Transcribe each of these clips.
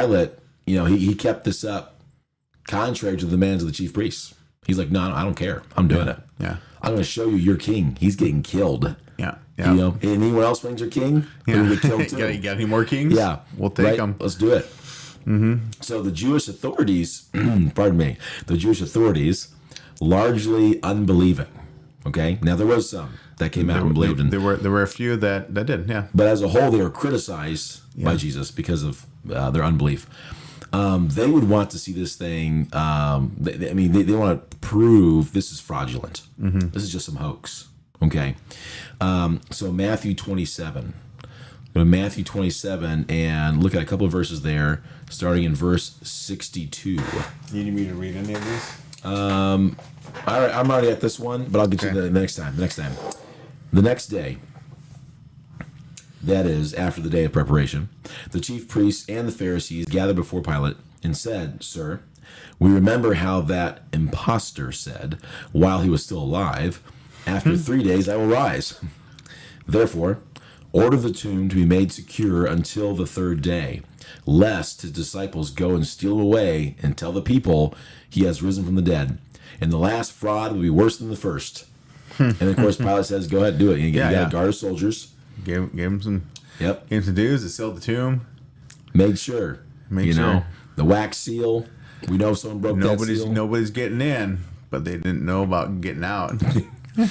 Pilate, he kept this up contrary to the demands of the chief priests. He's like, no, I don't care. I'm doing it. Yeah. I'm going to show you your king. He's getting killed. Yeah. Anyone else thinks they're king? Yeah. Get killed too. You got any more kings? Yeah. We'll take them. Let's do it. Mm-hmm. So the Jewish authorities, the Jewish authorities, largely unbelieving. Okay. Now there was some that came out and believed in. There were a few that did. Yeah. But as a whole, they were criticized by Jesus because of their unbelief. They would want to see this thing. They want to prove this is fraudulent. Mm-hmm. This is just some hoax. Okay. So Matthew 27. Go to Matthew 27 and look at a couple of verses there, starting in verse 62. You need me to read any of these? All right, I'm already at this one, but I'll get you the next time. The next day, that is, after the day of preparation, the chief priests and the Pharisees gathered before Pilate and said, Sir, we remember how that impostor said, while he was still alive, after 3 days I will rise. Therefore, order the tomb to be made secure until the third day, lest his disciples go and steal away and tell the people he has risen from the dead. And the last fraud will be worse than the first. And of course, Pilate says, go ahead, do it. You got a guard of soldiers. Gave him some dues to seal the tomb. Made sure. The wax seal. We know someone broke that seal. Nobody's getting in, but they didn't know about getting out. It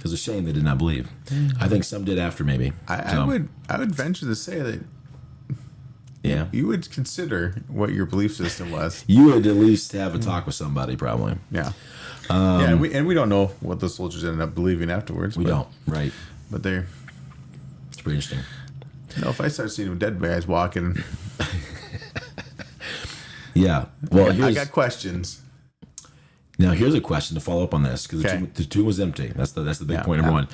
was a shame they did not believe. I think some did after, maybe. I would venture to say that you would consider what your belief system was. You would at least have a talk with somebody, probably. Yeah. And we don't know what the soldiers ended up believing afterwards. We don't, right. But it's pretty interesting. If I start seeing dead guys walking... Yeah. Well, I got questions. Now, here's a question to follow up on this, because the tomb was empty. That's the big point, number one.